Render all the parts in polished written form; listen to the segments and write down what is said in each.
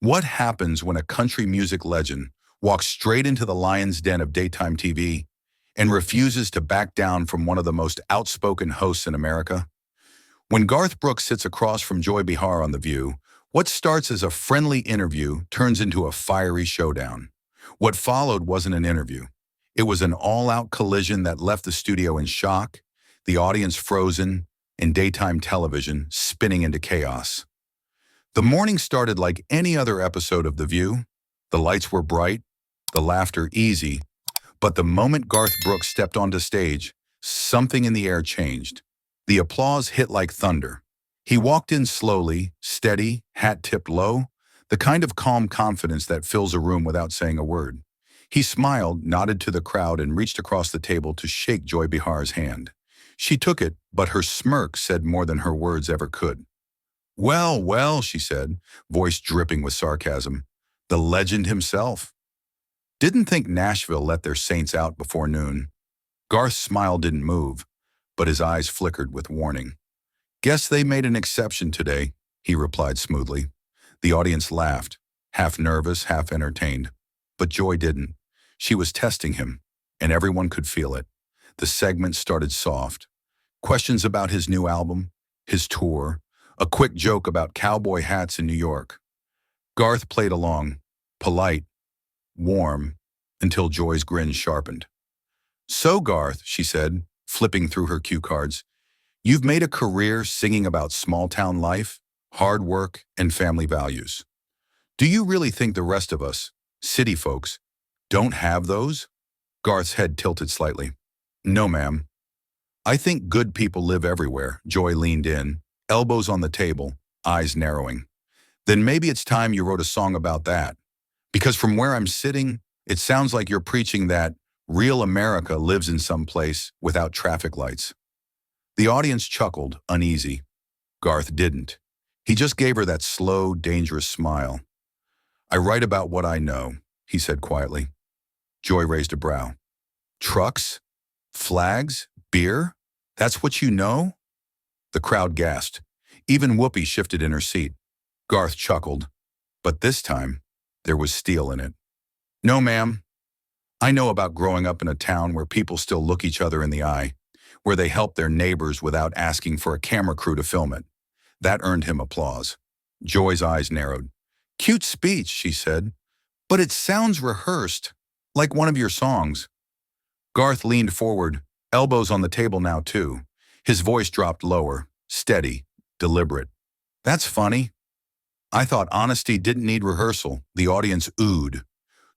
What happens when a country music legend walks straight into the lion's den of daytime TV and refuses to back down from one of the most outspoken hosts in America? When Garth Brooks sits across from Joy Behar on The View, what starts as a friendly interview turns into a fiery showdown. What followed wasn't an interview. It was an all-out collision that left the studio in shock, the audience frozen, and daytime television spinning into chaos. The morning started like any other episode of The View. The lights were bright, the laughter easy, but the moment Garth Brooks stepped onto stage, something in the air changed. The applause hit like thunder. He walked in slowly, steady, hat tipped low, the kind of calm confidence that fills a room without saying a word. He smiled, nodded to the crowd, and reached across the table to shake Joy Behar's hand. She took it, but her smirk said more than her words ever could. "Well, well," she said, voice dripping with sarcasm. "The legend himself. Didn't think Nashville let their saints out before noon." Garth's smile didn't move, but his eyes flickered with warning. "Guess they made an exception today," he replied smoothly. The audience laughed, half nervous, half entertained. But Joy didn't. She was testing him, and everyone could feel it. The segment started soft. Questions about his new album, his tour, a quick joke about cowboy hats in New York. Garth played along, polite, warm, until Joy's grin sharpened. "So, Garth," she said, flipping through her cue cards, "you've made a career singing about small-town life, hard work, and family values. Do you really think the rest of us, city folks, don't have those?" Garth's head tilted slightly. "No, ma'am. I think good people live everywhere." Joy leaned in, elbows on the table, eyes narrowing. "Then maybe it's time you wrote a song about that. Because from where I'm sitting, it sounds like you're preaching that real America lives in some place without traffic lights." The audience chuckled, uneasy. Garth didn't. He just gave her that slow, dangerous smile. "I write about what I know," he said quietly. Joy raised a brow. "Trucks? Flags? Beer? That's what you know?" The crowd gasped. Even Whoopi shifted in her seat. Garth chuckled. But this time, there was steel in it. "No, ma'am. I know about growing up in a town where people still look each other in the eye, where they help their neighbors without asking for a camera crew to film it." That earned him applause. Joy's eyes narrowed. "Cute speech," she said, "but it sounds rehearsed, like one of your songs." Garth leaned forward, elbows on the table now too. His voice dropped lower, steady, deliberate. "That's funny. I thought honesty didn't need rehearsal." The audience oohed.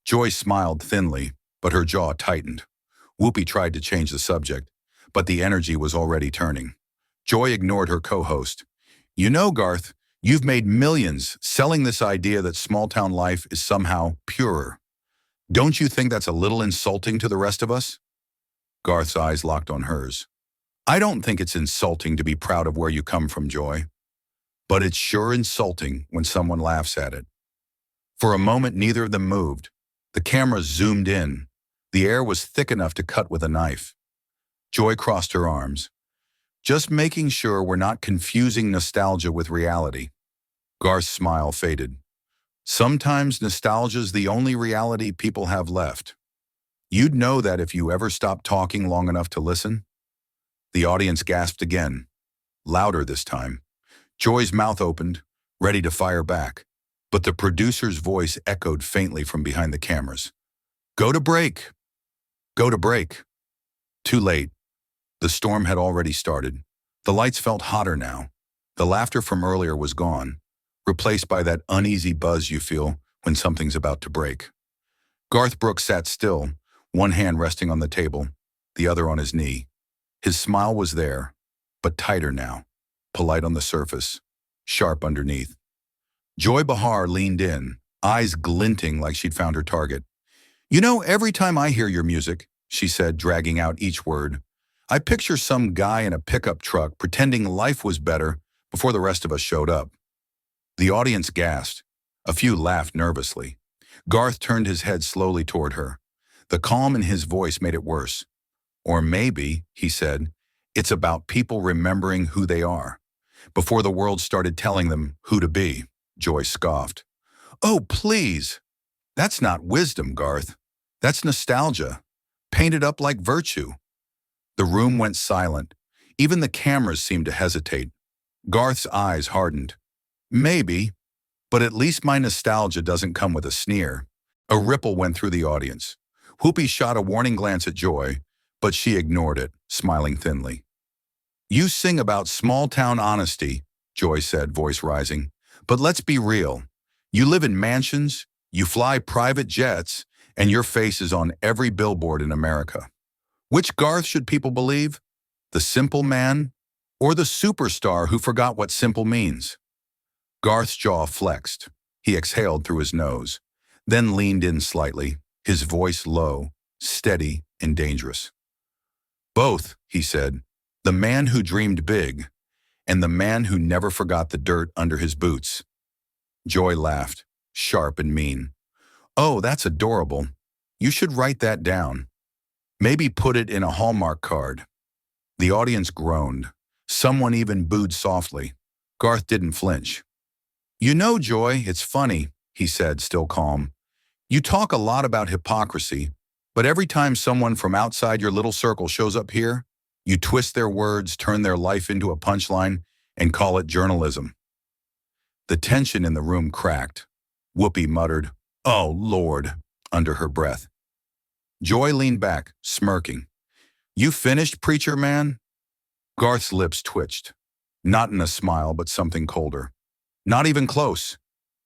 Joy smiled thinly, but her jaw tightened. Whoopi tried to change the subject, but the energy was already turning. Joy ignored her co-host. "You know, Garth, you've made millions selling this idea that small-town life is somehow purer. Don't you think that's a little insulting to the rest of us?" Garth's eyes locked on hers. "I don't think it's insulting to be proud of where you come from, Joy. But it's sure insulting when someone laughs at it." For a moment, neither of them moved. The camera zoomed in. The air was thick enough to cut with a knife. Joy crossed her arms. "Just making sure we're not confusing nostalgia with reality." Garth's smile faded. "Sometimes nostalgia's the only reality people have left. You'd know that if you ever stopped talking long enough to listen." The audience gasped again, louder this time. Joy's mouth opened, ready to fire back, but the producer's voice echoed faintly from behind the cameras. "Go to break! Go to break!" Too late. The storm had already started. The lights felt hotter now. The laughter from earlier was gone, replaced by that uneasy buzz you feel when something's about to break. Garth Brooks sat still, one hand resting on the table, the other on his knee. His smile was there, but tighter now, polite on the surface, sharp underneath. Joy Behar leaned in, eyes glinting like she'd found her target. "You know, every time I hear your music," she said, dragging out each word, "I picture some guy in a pickup truck pretending life was better before the rest of us showed up." The audience gasped. A few laughed nervously. Garth turned his head slowly toward her. The calm in his voice made it worse. "Or maybe," he said, "it's about people remembering who they are, before the world started telling them who to be." Joy scoffed. Oh, please. That's not wisdom, Garth. That's nostalgia, painted up like virtue. The room went silent. Even the cameras seemed to hesitate. Garth's eyes hardened. Maybe, but at least my nostalgia doesn't come with a sneer. A ripple went through the audience. Whoopi shot a warning glance at Joy, but she ignored it, smiling thinly. You sing about small-town honesty, Joy said, voice rising. But let's be real. You live in mansions, you fly private jets, and your face is on every billboard in America. Which Garth should people believe? The simple man or the superstar who forgot what simple means? Garth's jaw flexed. He exhaled through his nose, then leaned in slightly, his voice low, steady, and dangerous. Both, he said, the man who dreamed big and the man who never forgot the dirt under his boots. Joy laughed, sharp and mean. Oh, that's adorable. You should write that down. Maybe put it in a Hallmark card. The audience groaned. Someone even booed softly. Garth didn't flinch. You know, Joy, it's funny, he said, still calm. You talk a lot about hypocrisy, but every time someone from outside your little circle shows up here, you twist their words, turn their life into a punchline, and call it journalism. The tension in the room cracked. Whoopi muttered, "Oh, Lord," under her breath. Joy leaned back, smirking. You finished, preacher man? Garth's lips twitched. Not in a smile, but something colder. Not even close.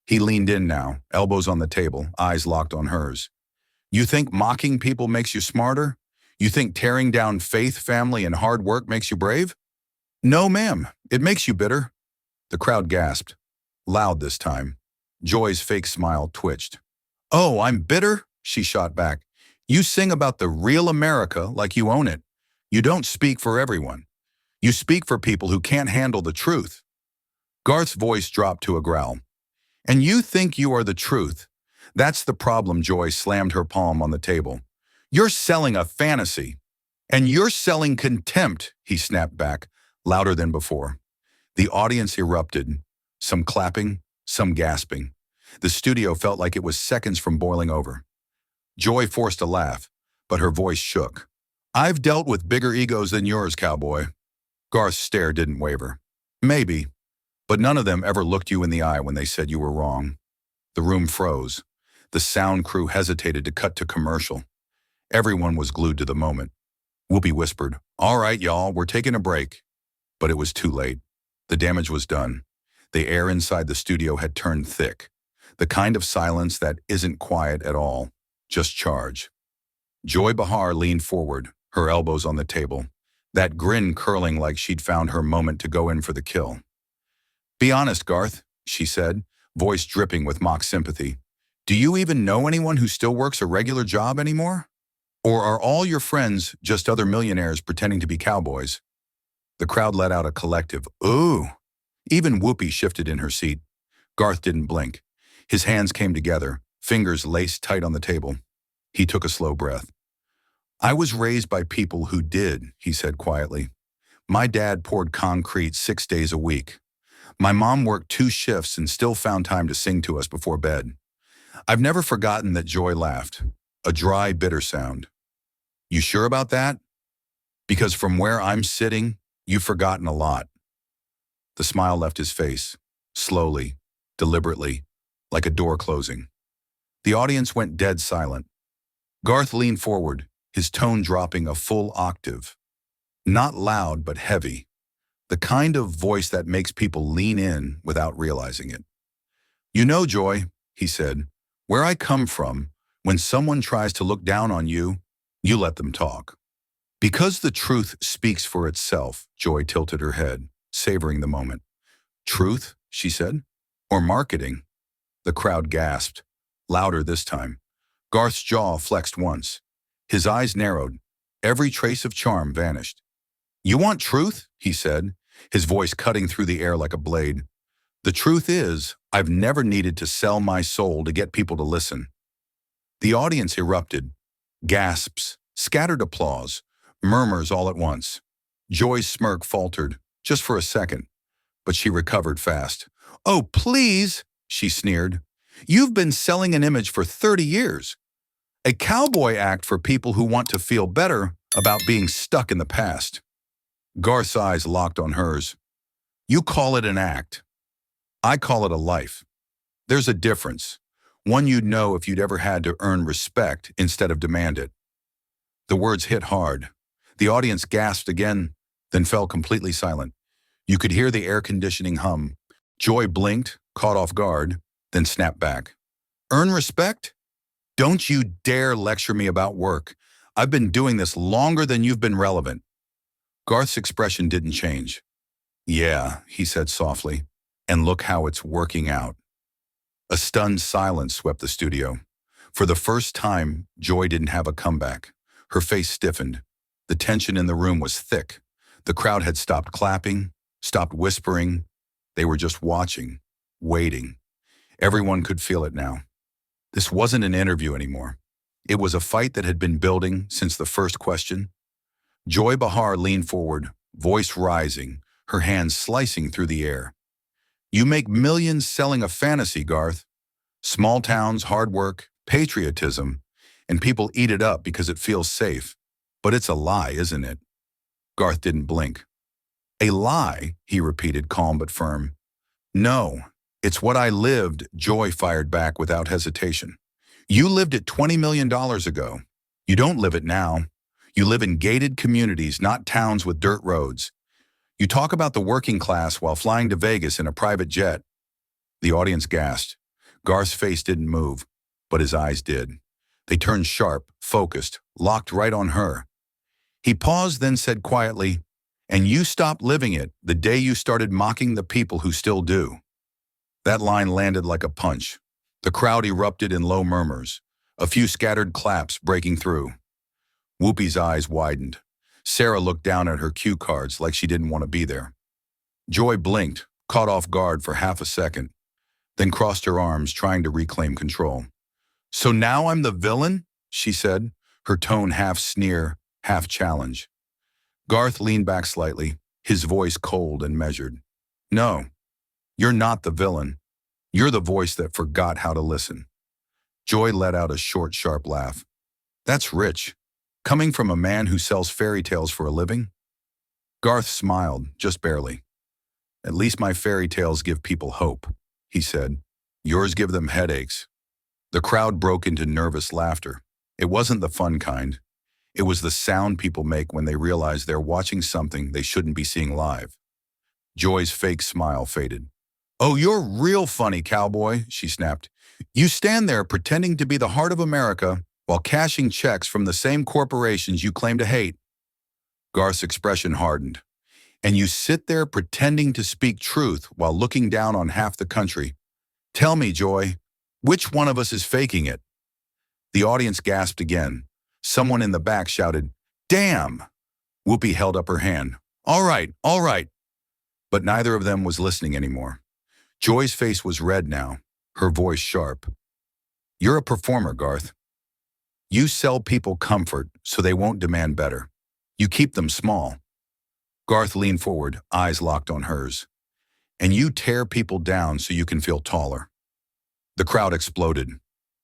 He leaned in now, elbows on the table, eyes locked on hers. You think mocking people makes you smarter? You think tearing down faith, family, and hard work makes you brave? No, ma'am. It makes you bitter. The crowd gasped. Loud this time. Joy's fake smile twitched. Oh, I'm bitter? She shot back. You sing about the real America like you own it. You don't speak for everyone. You speak for people who can't handle the truth. Garth's voice dropped to a growl. And you think you are the truth. That's the problem, Joy slammed her palm on the table. You're selling a fantasy. And you're selling contempt, he snapped back, louder than before. The audience erupted, some clapping, some gasping. The studio felt like it was seconds from boiling over. Joy forced a laugh, but her voice shook. I've dealt with bigger egos than yours, cowboy. Garth's stare didn't waver. Maybe, but none of them ever looked you in the eye when they said you were wrong. The room froze. The sound crew hesitated to cut to commercial. Everyone was glued to the moment. Whoopi whispered, All right, y'all, we're taking a break. But it was too late. The damage was done. The air inside the studio had turned thick. The kind of silence that isn't quiet at all, just charge. Joy Behar leaned forward, her elbows on the table, that grin curling like she'd found her moment to go in for the kill. Be honest, Garth, she said, voice dripping with mock sympathy. Do you even know anyone who still works a regular job anymore? Or are all your friends just other millionaires pretending to be cowboys? The crowd let out a collective, ooh. Even Whoopi shifted in her seat. Garth didn't blink. His hands came together, fingers laced tight on the table. He took a slow breath. I was raised by people who did, he said quietly. My dad poured concrete 6 days a week. My mom worked 2 shifts and still found time to sing to us before bed. I've never forgotten that Joy laughed, a dry, bitter sound. You sure about that? Because from where I'm sitting, you've forgotten a lot. The smile left his face, slowly, deliberately, like a door closing. The audience went dead silent. Garth leaned forward, his tone dropping a full octave. Not loud, but heavy. The kind of voice that makes people lean in without realizing it. You know, Joy, he said, where I come from, when someone tries to look down on you, you let them talk. Because the truth speaks for itself, Joy tilted her head, savoring the moment. Truth, she said, or marketing? The crowd gasped, louder this time. Garth's jaw flexed once. His eyes narrowed. Every trace of charm vanished. You want truth? He said, his voice cutting through the air like a blade. The truth is, I've never needed to sell my soul to get people to listen. The audience erupted. Gasps, scattered applause, murmurs all at once. Joy's smirk faltered, just for a second, but she recovered fast. Oh, please, she sneered. You've been selling an image for 30 years. A cowboy act for people who want to feel better about being stuck in the past. Garth's eyes locked on hers. You call it an act. I call it a life. There's a difference. One you'd know if you'd ever had to earn respect instead of demand it. The words hit hard. The audience gasped again, then fell completely silent. You could hear the air conditioning hum. Joy blinked, caught off guard, then snapped back. Earn respect? Don't you dare lecture me about work. I've been doing this longer than you've been relevant. Garth's expression didn't change. Yeah, he said softly, and look how it's working out. A stunned silence swept the studio. For the first time, Joy didn't have a comeback. Her face stiffened. The tension in the room was thick. The crowd had stopped clapping, stopped whispering. They were just watching, waiting. Everyone could feel it now. This wasn't an interview anymore. It was a fight that had been building since the first question. Joy Behar leaned forward, voice rising, her hands slicing through the air. You make millions selling a fantasy, Garth. Small towns, hard work, patriotism, and people eat it up because it feels safe. But it's a lie, isn't it? Garth didn't blink. A lie, he repeated, calm but firm. No, it's what I lived, Joy fired back without hesitation. You lived it $20 million ago. You don't live it now. You live in gated communities, not towns with dirt roads. You talk about the working class while flying to Vegas in a private jet. The audience gasped. Garth's face didn't move, but his eyes did. They turned sharp, focused, locked right on her. He paused, then said quietly, and you stopped living it the day you started mocking the people who still do. That line landed like a punch. The crowd erupted in low murmurs, a few scattered claps breaking through. Whoopi's eyes widened. Sarah looked down at her cue cards like she didn't want to be there. Joy blinked, caught off guard for half a second, then crossed her arms, trying to reclaim control. So now I'm the villain? She said, her tone half sneer, half challenge. Garth leaned back slightly, his voice cold and measured. No, you're not the villain. You're the voice that forgot how to listen. Joy let out a short, sharp laugh. That's rich. Coming from a man who sells fairy tales for a living? Garth smiled, just barely. At least my fairy tales give people hope, he said. Yours give them headaches. The crowd broke into nervous laughter. It wasn't the fun kind. It was the sound people make when they realize they're watching something they shouldn't be seeing live. Joy's fake smile faded. Oh, you're real funny, cowboy, she snapped. You stand there pretending to be the heart of America while cashing checks from the same corporations you claim to hate. Garth's expression hardened. And you sit there pretending to speak truth while looking down on half the country. Tell me, Joy, which one of us is faking it? The audience gasped again. Someone in the back shouted, Damn! Whoopi held up her hand. All right, all right. But neither of them was listening anymore. Joy's face was red now, her voice sharp. You're a performer, Garth. You sell people comfort so they won't demand better. You keep them small. Garth leaned forward, eyes locked on hers. And you tear people down so you can feel taller. The crowd exploded.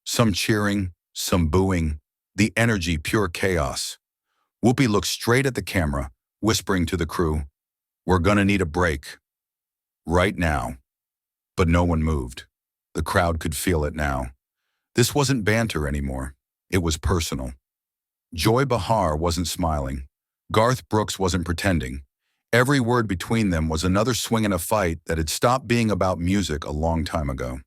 Some cheering, some booing, the energy pure chaos. Whoopi looked straight at the camera, whispering to the crew, We're gonna need a break. Right now. But no one moved. The crowd could feel it now. This wasn't banter anymore. It was personal. Joy Behar wasn't smiling. Garth Brooks wasn't pretending. Every word between them was another swing in a fight that had stopped being about music a long time ago.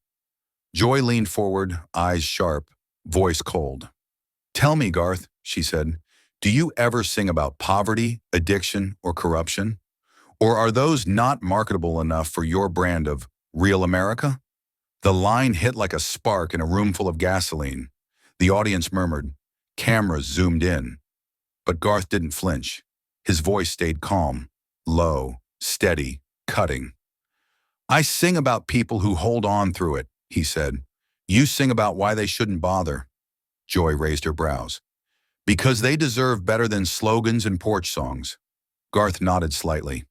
Joy leaned forward, eyes sharp, voice cold. Tell me, Garth, she said, do you ever sing about poverty, addiction, or corruption? Or are those not marketable enough for your brand of real America? The line hit like a spark in a room full of gasoline. The audience murmured. Cameras zoomed in. But Garth didn't flinch. His voice stayed calm, low, steady, cutting. I sing about people who hold on through it, he said. You sing about why they shouldn't bother. Joy raised her brows. Because they deserve better than slogans and porch songs. Garth nodded slightly.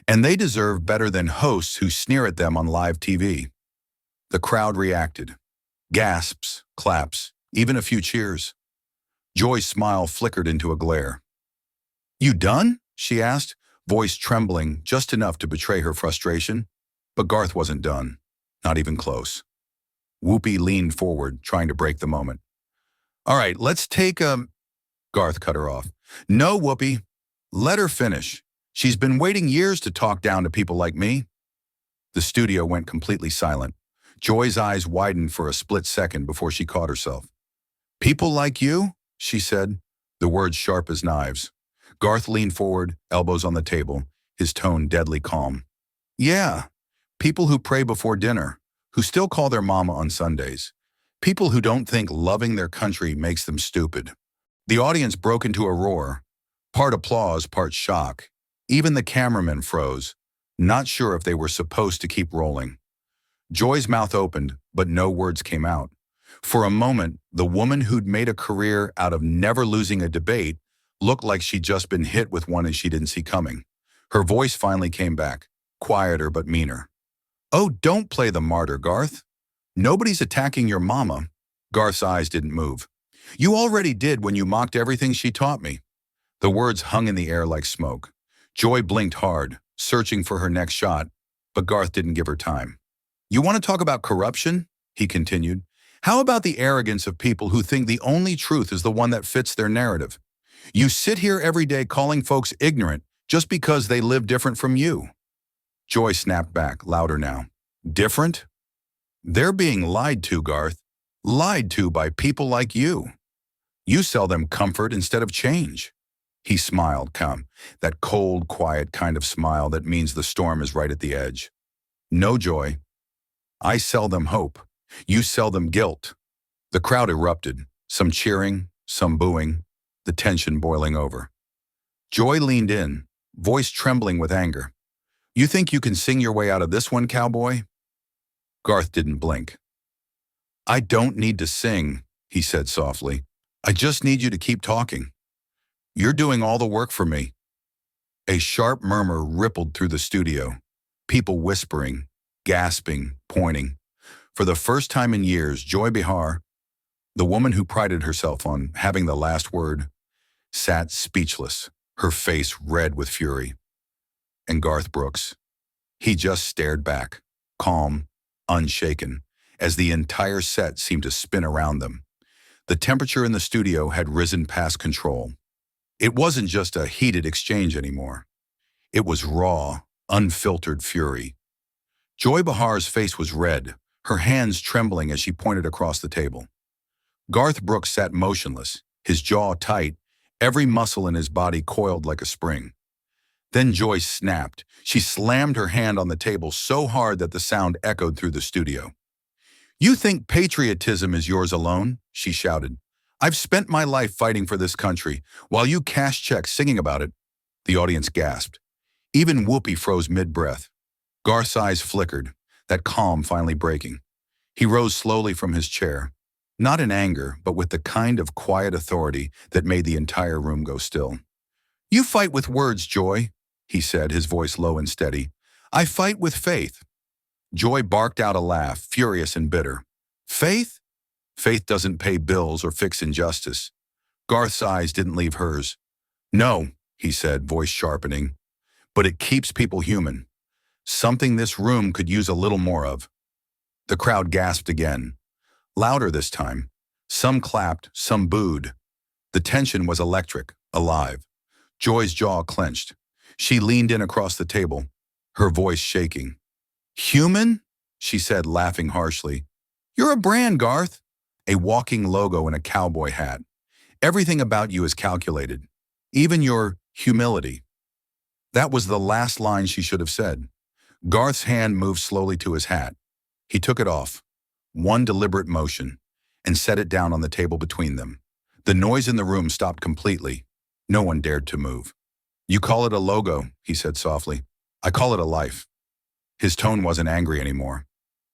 And they deserve better than hosts who sneer at them on live TV. The crowd reacted. Gasps, claps, even a few cheers. Joy's smile flickered into a glare. "You done?" she asked, voice trembling just enough to betray her frustration. But Garth wasn't done. Not even close. Whoopi leaned forward, trying to break the moment. "All right, let's take a—" Garth cut her off. "No, Whoopi. Let her finish. She's been waiting years to talk down to people like me." The studio went completely silent. Joy's eyes widened for a split second before she caught herself. "People like you?" she said, the words sharp as knives. Garth leaned forward, elbows on the table, his tone deadly calm. "Yeah, people who pray before dinner, who still call their mama on Sundays. People who don't think loving their country makes them stupid." The audience broke into a roar, part applause, part shock. Even the cameramen froze, not sure if they were supposed to keep rolling. Joy's mouth opened, but no words came out. For a moment, the woman who'd made a career out of never losing a debate looked like she'd just been hit with one she didn't see coming. Her voice finally came back, quieter but meaner. "Oh, don't play the martyr, Garth. Nobody's attacking your mama." Garth's eyes didn't move. "You already did when you mocked everything she taught me." The words hung in the air like smoke. Joy blinked hard, searching for her next shot, but Garth didn't give her time. "You want to talk about corruption?" he continued. "How about the arrogance of people who think the only truth is the one that fits their narrative? You sit here every day calling folks ignorant just because they live different from you." Joy snapped back, louder now. "Different? They're being lied to, Garth. Lied to by people like you. You sell them comfort instead of change." He smiled, calm, that cold, quiet kind of smile that means the storm is right at the edge. "No, Joy. I sell them hope. You sell them guilt." The crowd erupted, some cheering, some booing, the tension boiling over. Joy leaned in, voice trembling with anger. "You think you can sing your way out of this one, cowboy?" Garth didn't blink. "I don't need to sing," he said softly. "I just need you to keep talking. You're doing all the work for me." A sharp murmur rippled through the studio, people whispering, gasping, pointing. For the first time in years, Joy Behar, the woman who prided herself on having the last word, sat speechless, her face red with fury. And Garth Brooks, he just stared back, calm, unshaken, as the entire set seemed to spin around them. The temperature in the studio had risen past control. It wasn't just a heated exchange anymore. It was raw, unfiltered fury. Joy Behar's face was red, her hands trembling as she pointed across the table. Garth Brooks sat motionless, his jaw tight, every muscle in his body coiled like a spring. Then Joy snapped. She slammed her hand on the table so hard that the sound echoed through the studio. "You think patriotism is yours alone?" she shouted. "I've spent my life fighting for this country, while you cash checks singing about it." The audience gasped. Even Whoopi froze mid-breath. Garth's eyes flickered, that calm finally breaking. He rose slowly from his chair, not in anger, but with the kind of quiet authority that made the entire room go still. "You fight with words, Joy," he said, his voice low and steady. "I fight with faith." Joy barked out a laugh, furious and bitter. "Faith? Faith doesn't pay bills or fix injustice." Garth's eyes didn't leave hers. "No," he said, voice sharpening, "but it keeps people human. Something this room could use a little more of." The crowd gasped again, louder this time. Some clapped, some booed. The tension was electric, alive. Joy's jaw clenched. She leaned in across the table, her voice shaking. "Human?" she said, laughing harshly. "You're a brand, Garth. A walking logo in a cowboy hat. Everything about you is calculated, even your humility." That was the last line she should have said. Garth's hand moved slowly to his hat. He took it off, one deliberate motion, and set it down on the table between them. The noise in the room stopped completely. No one dared to move. "You call it a logo," he said softly. "I call it a life." His tone wasn't angry anymore.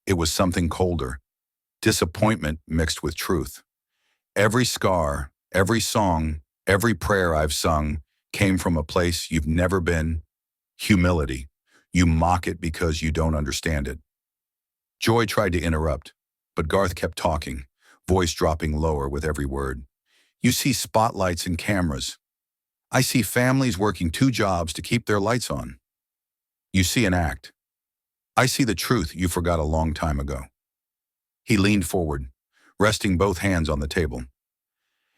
It was something colder, disappointment mixed with truth. "Every scar, every song, every prayer I've sung came from a place you've never been. Humility. You mock it because you don't understand it." Joy tried to interrupt. But Garth kept talking, voice dropping lower with every word. You see spotlights and cameras. I see families working 2 jobs to keep their lights on. You see an act. I see the truth you forgot a long time ago. He leaned forward, resting both hands on the table.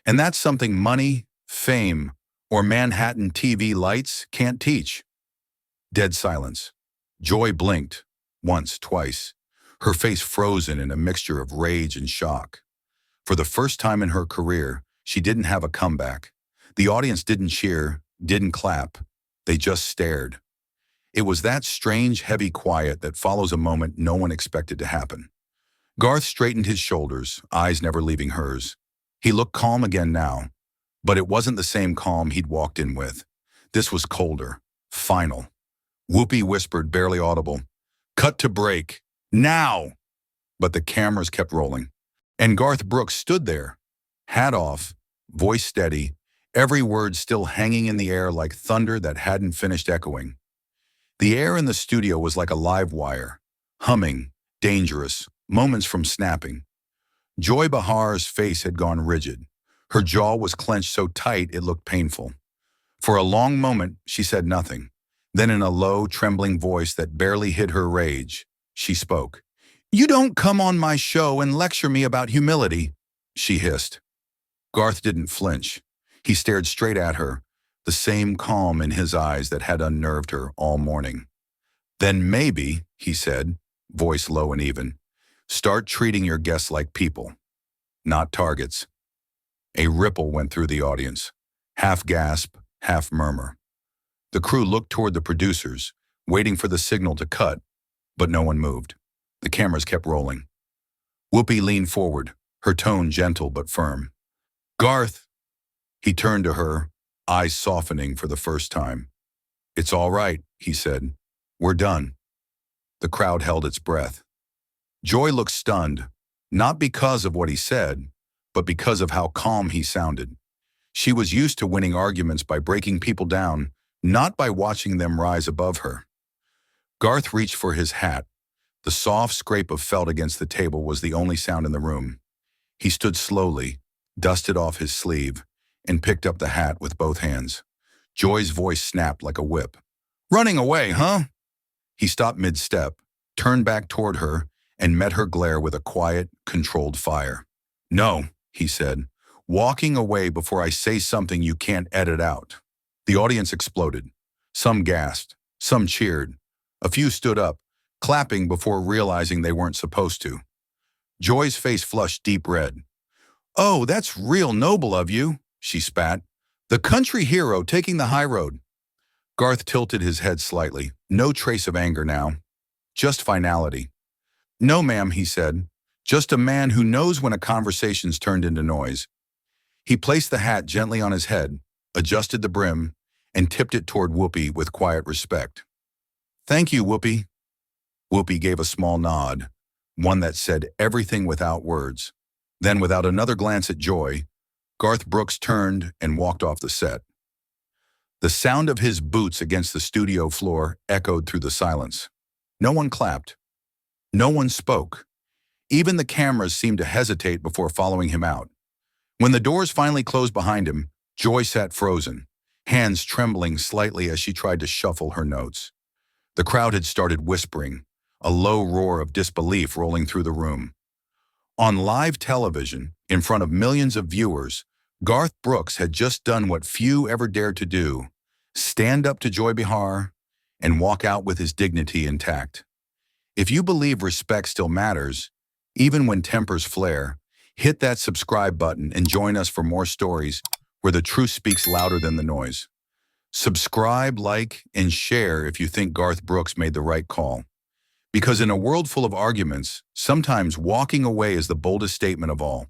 And that's something money, fame, or Manhattan TV lights can't teach. Dead silence. Joy blinked, once, twice, her face frozen in a mixture of rage and shock. For the first time in her career, she didn't have a comeback. The audience didn't cheer, didn't clap. They just stared. It was that strange, heavy quiet that follows a moment no one expected to happen. Garth straightened his shoulders, eyes never leaving hers. He looked calm again now, but it wasn't the same calm he'd walked in with. This was colder, final. Whoopi whispered, barely audible, "Cut to break. Now!" But the cameras kept rolling. And Garth Brooks stood there, hat off, voice steady, every word still hanging in the air like thunder that hadn't finished echoing. The air in the studio was like a live wire, humming, dangerous, moments from snapping. Joy Behar's face had gone rigid. Her jaw was clenched so tight it looked painful. For a long moment, she said nothing. Then in a low, trembling voice that barely hid her rage, she spoke. "You don't come on my show and lecture me about humility," she hissed. Garth didn't flinch. He stared straight at her, the same calm in his eyes that had unnerved her all morning. "Then maybe," he said, voice low and even, "start treating your guests like people, not targets." A ripple went through the audience, half gasp, half murmur. The crew looked toward the producers, waiting for the signal to cut, but no one moved. The cameras kept rolling. Whoopi leaned forward, her tone gentle but firm. "Garth," he turned to her, eyes softening for the first time. "It's all right," he said. "We're done." The crowd held its breath. Joy looked stunned, not because of what he said, but because of how calm he sounded. She was used to winning arguments by breaking people down, not by watching them rise above her. Garth reached for his hat. The soft scrape of felt against the table was the only sound in the room. He stood slowly, dusted off his sleeve, and picked up the hat with both hands. Joy's voice snapped like a whip. "Running away, huh?" He stopped mid-step, turned back toward her, and met her glare with a quiet, controlled fire. "No," he said, "walking away before I say something you can't edit out." The audience exploded. Some gasped, some cheered. A few stood up, clapping before realizing they weren't supposed to. Joy's face flushed deep red. "Oh, that's real noble of you," she spat. "The country hero taking the high road." Garth tilted his head slightly, no trace of anger now, just finality. "No, ma'am," he said, "just a man who knows when a conversation's turned into noise." He placed the hat gently on his head, adjusted the brim, and tipped it toward Whoopi with quiet respect. "Thank you, Whoopi." Whoopi gave a small nod, one that said everything without words. Then, without another glance at Joy, Garth Brooks turned and walked off the set. The sound of his boots against the studio floor echoed through the silence. No one clapped. No one spoke. Even the cameras seemed to hesitate before following him out. When the doors finally closed behind him, Joy sat frozen, hands trembling slightly as she tried to shuffle her notes. The crowd had started whispering, a low roar of disbelief rolling through the room. On live television, in front of millions of viewers, Garth Brooks had just done what few ever dared to do: stand up to Joy Behar and walk out with his dignity intact. If you believe respect still matters, even when tempers flare, hit that subscribe button and join us for more stories where the truth speaks louder than the noise. Subscribe, like, and share if you think Garth Brooks made the right call. Because in a world full of arguments, sometimes walking away is the boldest statement of all.